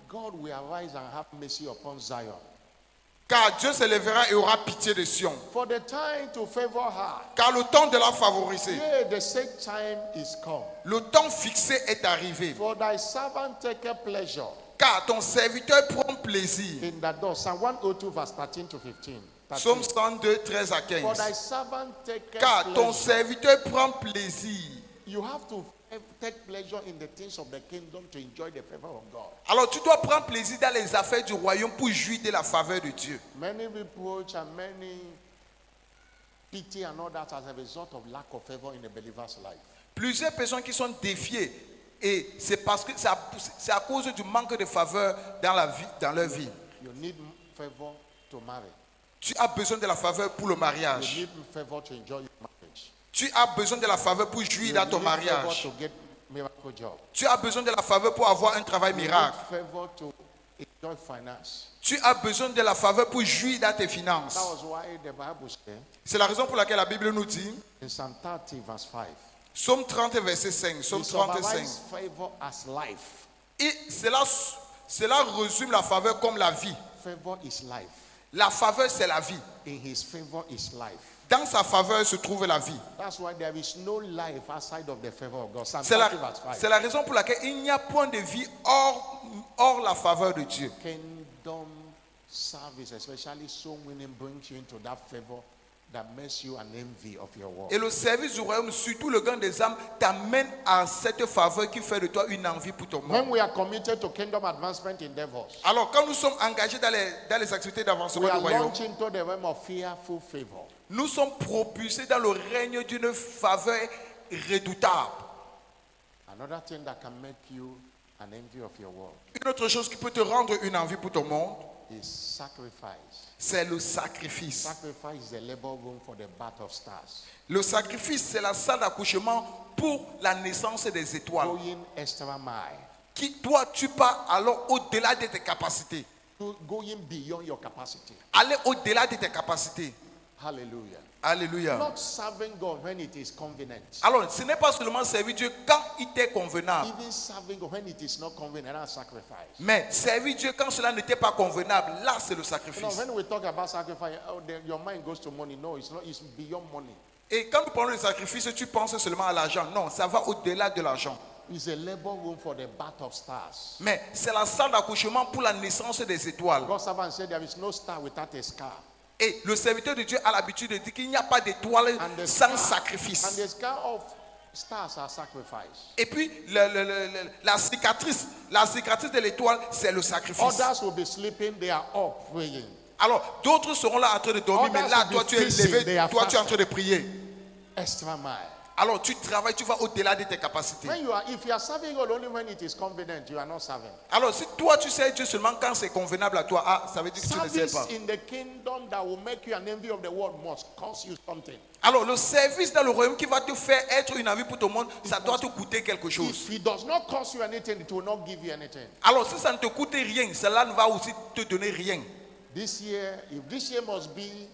A: God will arise and have mercy upon Zion.
B: Car Dieu se lèvera et aura pitié de Sion.
A: For the time to favor her.
B: Car le temps de la favoriser,
A: Yea, the set time is come.
B: le temps fixé est arrivé.
A: For thy servant taketh pleasure
B: Car ton serviteur prend plaisir.
A: in that door. Psalm 102 verse 13 to 15. 13.
B: Psaume 102, 13 à
A: For thy
B: 15.
A: servant taketh
B: Car ton
A: pleasure.
B: serviteur prend plaisir.
A: You have to take pleasure in the things of the kingdom to enjoy the favor of God.
B: Alors tu dois prendre plaisir dans les affaires du royaume pour jouir de la faveur de Dieu.
A: Many reproach and many pity and all that as a result of lack of favor in a believer's life.
B: Plusieurs personnes qui sont défiées et c'est parce que c'est à cause du manque de faveur dans leur vie.
A: You need favor to marry.
B: Tu as besoin de la faveur pour le
A: You
B: mariage.
A: need favor to enjoy your marriage.
B: Tu as besoin de la faveur pour jouir dans ton
A: need favor
B: mariage.
A: to get miracle job.
B: Tu as besoin de la faveur pour avoir un travail
A: You need
B: miracle.
A: favor to enjoy enjoy finance.
B: Tu as besoin de la faveur pour jouir dans tes
A: That
B: finances.
A: was why the Bible said
B: C'est la raison pour laquelle la Bible nous dit,
A: in Psalm 30 verse 5,
B: Psaume 30 verset 5, Psaume
A: he
B: 35.
A: summarized favor as life.
B: Et cela résume la faveur comme la vie.
A: Favor is life.
B: La faveur, c'est la vie.
A: In his favor is life.
B: Dans sa faveur se trouve la vie.
A: That's why there is no life outside of the favor of God. Psalm
B: C'est
A: 30 verse 5.
B: la raison pour laquelle il n'y a point de vie hors la faveur de Dieu.
A: Kingdom service, especially soul winning, brings you into that favor that makes you an envy of your world.
B: Et le service du royaume, surtout le gain des âmes, t'amène à cette faveur qui fait de toi une envie pour ton monde.
A: When we are committed to kingdom advancement endeavors,
B: Alors, quand nous sommes engagés dans les activités
A: we
B: d'avancement
A: are
B: du royaume,
A: launched into the realm of fearful favor.
B: nous sommes propulsés dans le règne d'une faveur redoutable.
A: Another thing that can make you an envy of your world
B: Une autre chose qui peut te rendre une envie pour ton monde,
A: is sacrifice.
B: c'est le sacrifice.
A: Sacrifice is the labor room for the birth of stars.
B: Le sacrifice, c'est la salle d'accouchement pour la naissance des étoiles.
A: Going extra mile.
B: Qui, toi, tu pars alors au-delà de tes capacités.
A: Going beyond your capacity.
B: Aller au-delà de tes capacités.
A: Hallelujah.
B: Alléluia.
A: Not serving God when it is convenient.
B: Alors, ce n'est pas seulement servir Dieu quand il t'est convenable,
A: Even serving God when it is not convenient, that's sacrifice.
B: mais servir Dieu quand cela n'était pas convenable, là c'est le
A: You know,
B: sacrifice.
A: when we talk about sacrifice, your mind goes to money. No, it's not. It's beyond money.
B: Et quand nous parlons de sacrifice, tu penses seulement à l'argent. Non, ça va au-delà de l'argent.
A: It's a labor room for the birth of stars.
B: Mais c'est la salle d'accouchement pour la naissance des étoiles.
A: God's servant said there is no star without a scar.
B: Et le serviteur de Dieu a l'habitude de dire qu'il n'y a pas d'étoile sans sacrifice.
A: And the scar of stars are sacrifice.
B: Et puis la cicatrice de l'étoile, c'est le sacrifice.
A: Others will be sleeping, they are up praying.
B: Alors, d'autres seront là en train de dormir, mais là, toi, tu es levé, toi, tu es en train de prier.
A: Extra mile.
B: Alors, tu travailles, tu vas au-delà de tes capacités.
A: If you are serving God only when it is convenient, you are not serving.
B: Alors, si toi, tu sers Dieu seulement quand c'est convenable à toi, ça veut dire que tu ne sers
A: Service
B: pas.
A: in the kingdom that will make you an envy of the world must cost you something.
B: Alors, le service dans le royaume qui va te faire être une envie pour tout le monde, ça doit te coûter quelque chose.
A: If it does not cost you anything, it will not give you anything.
B: Alors, si ça ne te coûte rien, cela ne va aussi te donner rien.
A: This year must be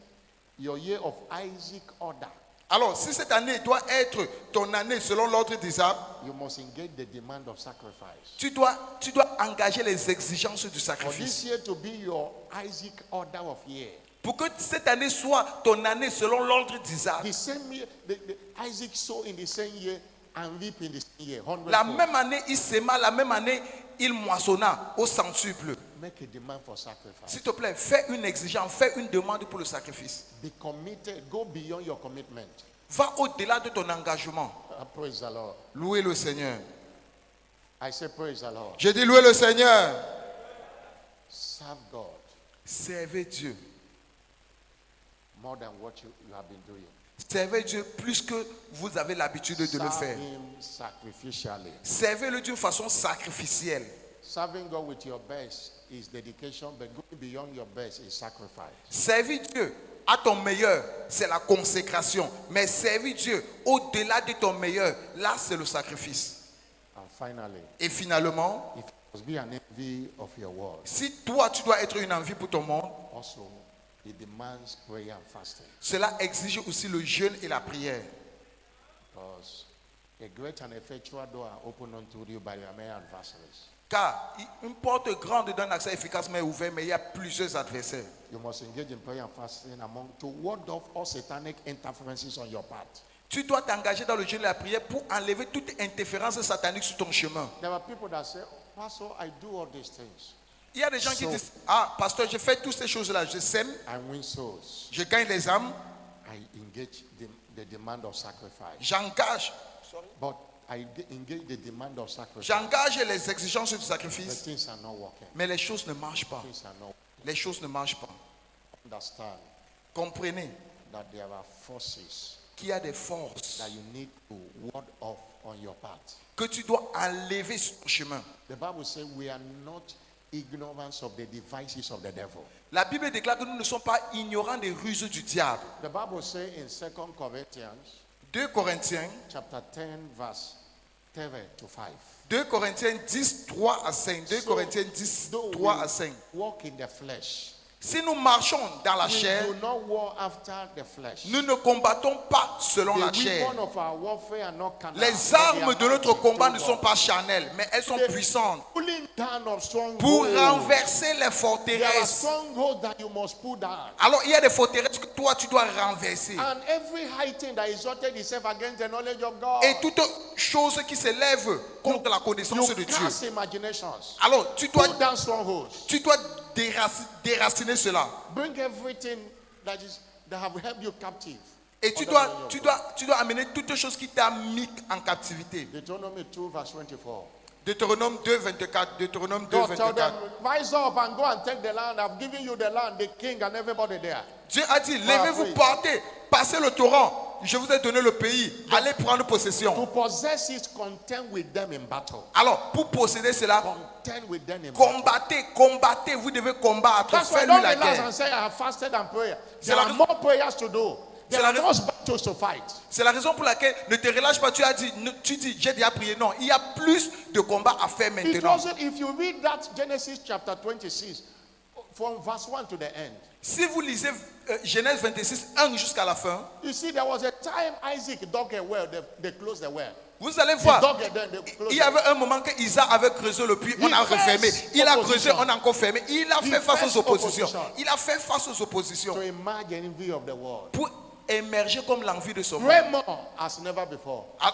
A: your year of Isaac order,
B: Alors, si cette année doit être ton année selon l'ordre d'Isaac,
A: you must engage the demand of sacrifice.
B: tu dois engager les exigences du
A: For
B: sacrifice.
A: this year to be your Isaac order of year.
B: Pour que cette année soit ton année selon l'ordre d'Isaac.
A: The same year, the Isaac sow in the same year and reap in the same year. 100
B: La
A: fold.
B: même année, il sema, la même année, il moissonna au centuple.
A: Make a demand for sacrifice.
B: S'il te plaît, fais une exigence, fais une demande pour le sacrifice.
A: Be committed. Go beyond your commitment.
B: Va au-delà de ton engagement.
A: Praise the Lord.
B: Louez le Seigneur.
A: I say praise the Lord.
B: Je dis louez le Seigneur.
A: Serve God
B: Servez Dieu.
A: more than what you have been doing.
B: Servez Dieu plus que vous avez l'habitude de le
A: Serve
B: faire.
A: Him sacrificially.
B: Servez-le d'une façon sacrificielle.
A: Serving God with your best is dedication, but going beyond your best is sacrifice.
B: Servir Dieu à ton meilleur, c'est la consécration. Mais servir Dieu au-delà de ton meilleur, là, c'est le sacrifice.
A: And finally,
B: Et finalement,
A: if you must be an envy of your world,
B: si toi, tu dois être une envie pour ton monde,
A: also it demands prayer and fasting.
B: cela exige aussi le jeûne et la prière.
A: Because a great and effectual door are opened unto you by your many adversaries.
B: Car une porte grande d'un accès efficace mais ouvert, mais il y a plusieurs adversaires.
A: You must engage in prayer and fasting to ward off all satanic interferences on your path.
B: Tu dois t'engager dans le jeûne et la prière pour enlever toute interférence satanique sur ton chemin.
A: There are people that say, Pastor, I do all these things.
B: Il y a des gens qui
A: So-
B: disent, ah, pasteur, je fais toutes ces choses-là. Je sème,
A: I win souls.
B: je gagne les âmes,
A: I engage the demand of sacrifice.
B: j'engage
A: But I engage the demand of sacrifice.
B: J'engage les exigences du
A: The
B: sacrifice,
A: things are not working.
B: mais les choses ne marchent pas.
A: Things are not.
B: Les choses ne marchent pas.
A: Understand
B: Comprenez
A: that there are forces
B: qu'il y a des forces
A: that you need to ward off on your path.
B: que tu dois enlever sur ton chemin.
A: The Bible says we are not ignorant of the devices of the devil.
B: La Bible déclare que nous ne sommes pas ignorants des ruses du diable.
A: The Bible says in 2 Corinthians
B: 2 Corinthiens,
A: chapter 10 verse 3 to 5.
B: 2 Corinthiens 10, 3 à 5. 2 Corinthiens 10,
A: Though
B: 3
A: we
B: à 5.
A: walk in the flesh,
B: Si nous marchons dans la
A: we
B: chair,
A: do not war after the flesh.
B: nous ne combattons pas selon la
A: The
B: chair.
A: weapon of our warfare are not carnal,
B: Les
A: but they are
B: armes de notre
A: mighty
B: combat
A: through
B: ne sont
A: God.
B: pas charnelles, mais elles sont puissantes
A: Pulling down of strongholds.
B: pour renverser les
A: There are
B: forteresses.
A: strongholds that you must pull down.
B: Alors il y a des forteresses que toi tu dois renverser.
A: And every high thing that exalted itself against the knowledge of God,
B: Et toute chose qui s'élève contre la connaissance
A: you
B: de Dieu.
A: cast imaginations.
B: Alors tu
A: Pull
B: dois
A: down strongholds.
B: déraciner cela.
A: Bring everything that have held you captive.
B: Et tu
A: under
B: dois,
A: the knowledge
B: tu
A: of
B: dois, tu dois amener toute chose qui t'a mis en captivité.
A: God. Deuteronomy 2 verse 24.
B: Deutéronome 2, 24. Deutéronome 2,
A: God tell them,
B: 24.
A: rise up and go and take the land. I've given you the land, the king and everybody there.
B: Dieu a dit, levez-vous, partez, passez le torrent. Je vous ai donné le pays. Allez prendre possession.
A: To possess it, contend with them in battle.
B: Alors, pour posséder cela,
A: Contend with them in battle.
B: combattez. Vous devez combattre.
A: That's why
B: Faites-lui
A: don't
B: la
A: relax
B: guerre.
A: and say I have fasted and prayed.
B: C'est
A: There
B: la
A: are
B: raison-
A: more prayers to do. There
B: C'est
A: are
B: la
A: more battles to fight.
B: C'est la raison pour laquelle ne te relâche pas. Tu dis, j'ai déjà prié. Non, il y a plus de combats à faire
A: It
B: maintenant.
A: wasn't, if you read that Genesis chapter 26, from verse 1 to the end,
B: Si vous lisez Genèse 26, 1 jusqu'à la fin,
A: you see there was a time Isaac dug a well, they closed the well.
B: vous allez
A: He
B: voir.
A: dug it, then they closed
B: Il y
A: it.
B: avait un moment que Isaac avait creusé le puits, on a
A: He
B: refermé.
A: faced
B: Il a creusé,
A: opposition.
B: on a encore fermé. Il a
A: He
B: fait face
A: faced
B: aux oppositions.
A: opposition.
B: Il a fait face aux oppositions
A: To emerge an envy of the world.
B: pour émerger comme l'envie de son monde.
A: Pray more as never before.
B: Ah,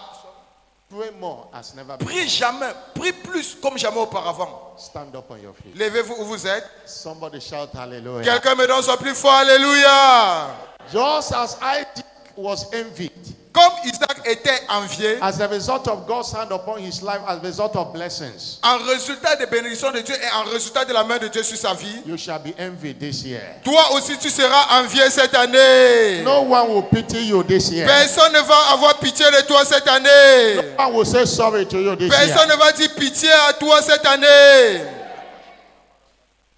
A: Pray more as never before.
B: prie jamais, prie plus comme jamais auparavant.
A: Stand up on your feet.
B: Levez-vous où vous êtes.
A: Somebody shout hallelujah.
B: Quelqu'un me donne son plus fort, alléluia.
A: Just as Isaac was envied
B: Comme Isaac était envié,
A: as a result of God's hand upon his life, as a result of blessings,
B: en résultat des bénédictions de Dieu et en résultat de la main de Dieu sur sa vie,
A: you shall be envied this year.
B: toi aussi tu seras envié cette année.
A: No one will pity you this year.
B: Personne ne va avoir pitié de toi cette année.
A: No one will say sorry to you this
B: Personne
A: year.
B: ne va dire pitié à toi cette année.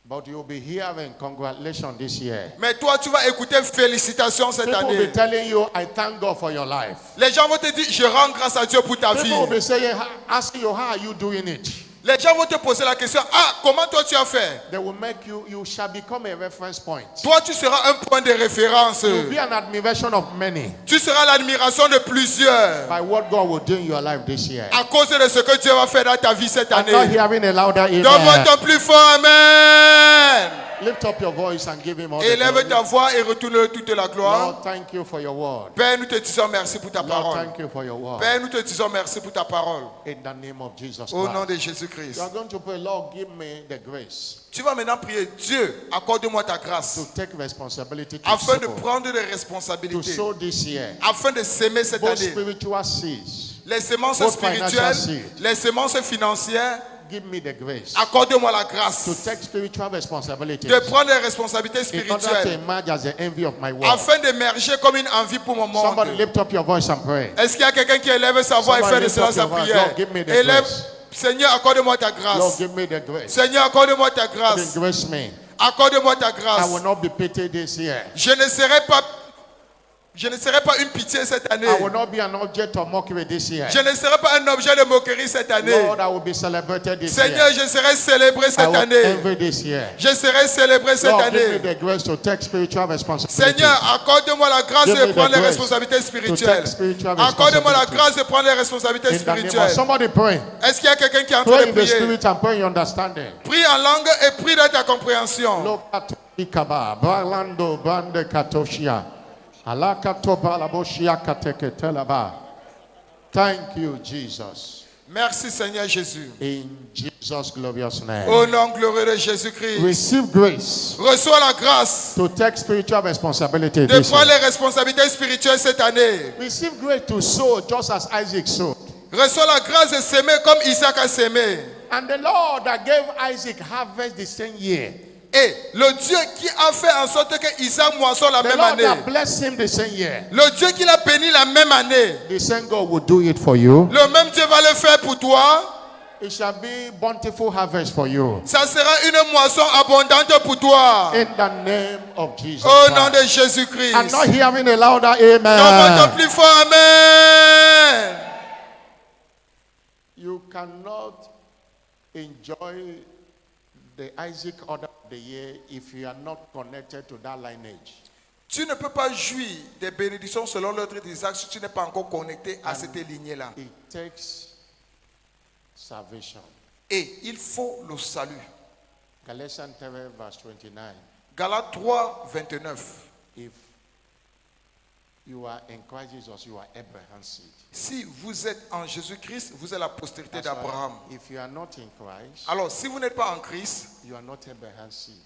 A: But you'll be hearing congratulations this year.
B: Mais toi, tu vas écouter félicitations cette
A: People will
B: année.
A: be telling you, I thank God for your life.
B: Les gens vont te dire, je rends grâce à Dieu pour ta vie.
A: People will be saying, asking you, how are you doing it?
B: Les gens vont te poser la question, ah, comment toi tu as fait?
A: They will make you, you shall become a reference point.
B: Toi, tu seras un point de référence.
A: You'll be an admiration of many
B: Tu seras l'admiration de plusieurs.
A: by what God will do in your life this year.
B: À cause de ce que Dieu va faire dans ta vie cette
A: I'm not
B: année.
A: hearing a louder
B: Donne-moi
A: amen.
B: ton plus fort, amen.
A: Lift up your voice and give him all the
B: Élève
A: glory.
B: ta voix et retourne toute la gloire.
A: Lord, thank you for your word.
B: Père, nous te disons merci pour ta
A: Lord,
B: parole.
A: thank you for your word.
B: Père, nous te disons merci pour ta parole.
A: In the name of Jesus
B: Au nom
A: Christ.
B: de Jésus-Christ.
A: You are going to pray, Lord, give me the grace
B: Tu vas maintenant prier, Dieu, accorde-moi ta grâce
A: to take responsibility to,
B: afin de
A: sow,
B: prendre des
A: to
B: responsabilités,
A: sow this year.
B: afin de s'aimer cette
A: Both
B: année.
A: spiritual seeds.
B: Les semences
A: both financial
B: spirituelles,
A: seeds.
B: les semences financières,
A: Give me the grace
B: accorde-moi la
A: to
B: grâce
A: take spiritual responsibilities
B: de prendre des responsabilités
A: in order to
B: spirituelles,
A: emerge as the envy of my world.
B: afin d'émerger comme une envie pour mon
A: Somebody
B: monde.
A: lift up your voice and pray.
B: Est-ce qu'il y a quelqu'un qui élève sa voix et
A: Somebody
B: fait de
A: lift
B: cela
A: up
B: sa
A: your voice.
B: prière?
A: Lord, give me the
B: Élève,
A: grace.
B: Seigneur, accorde-moi ta
A: Lord,
B: grâce.
A: give me the grace.
B: Seigneur, accorde-moi ta grâce.
A: Grace me.
B: Accorde-moi ta
A: I
B: grâce.
A: will not be pitied this year.
B: Je ne serai pas une pitié cette année.
A: I will not be an object of mockery this year.
B: Je ne serai pas un objet de moquerie cette année.
A: Lord, I will be celebrated this
B: Seigneur,
A: year.
B: je serai célébré
A: I
B: cette
A: will
B: année.
A: envy this year.
B: Je serai célébré cette
A: Lord, give me
B: année.
A: the grace to take spiritual responsibility.
B: Seigneur, accorde-moi la grâce
A: Give me
B: de
A: the
B: prendre les
A: grace
B: responsabilités
A: to
B: spirituelles.
A: take spiritual
B: Accorde-moi la
A: responsibility.
B: grâce de prendre les responsabilités
A: In the name of
B: spirituelles.
A: somebody pray.
B: Est-ce qu'il y a quelqu'un qui est en train
A: Pray
B: de
A: in the
B: prier?
A: spirit and pray in your understanding.
B: Prie en langue et prie dans ta compréhension.
A: Lokato ikaba, Barlando bande katoshia. Alakato balaboshia kateketelaba. Thank you, Jesus.
B: Merci Seigneur Jésus.
A: In Jesus' glorious name.
B: Au nom glorieux de Jésus-Christ.
A: Receive grace
B: Reçois la grâce
A: to take spiritual responsibility
B: de
A: this
B: prendre
A: year.
B: les responsabilités spirituelles cette année.
A: Receive grace to sow just as Isaac sowed.
B: Reçois la grâce de s'aimer comme Isaac a s'aimé.
A: And the Lord that gave Isaac harvest the same year.
B: Et le Dieu qui a fait en sorte que Isaac moissonne la
A: The
B: même
A: Lord
B: année.
A: that blessed him the same year.
B: Le Dieu qui l'a béni la même année.
A: The same God will do it for you.
B: Le même Dieu va le faire pour toi.
A: It shall be bountiful harvest for you.
B: Ça sera une moisson abondante pour toi.
A: In the name of Jesus
B: Au nom
A: Christ.
B: de Jésus-Christ.
A: I'm not hearing a louder
B: Donne-moi ton
A: amen.
B: plus fort Amen.
A: cannot enjoy the Isaac order of the year if you are not connected to that lineage.
B: Tu ne peux pas jouir des bénédictions selon l'ordre d'Isaac si tu n'es pas encore connecté à cette lignée-là.
A: It takes salvation.
B: Et il faut le salut.
A: Galatians 3 verse 29.
B: Galates 3, 29.
A: If you are in Christ Jesus, you are Abraham's seed.
B: Si vous êtes en Jésus-Christ, vous êtes la postérité
A: That's why
B: d'Abraham.
A: if you are not in Christ,
B: Alors, si vous n'êtes pas en Christ,
A: you are not Abraham's seed.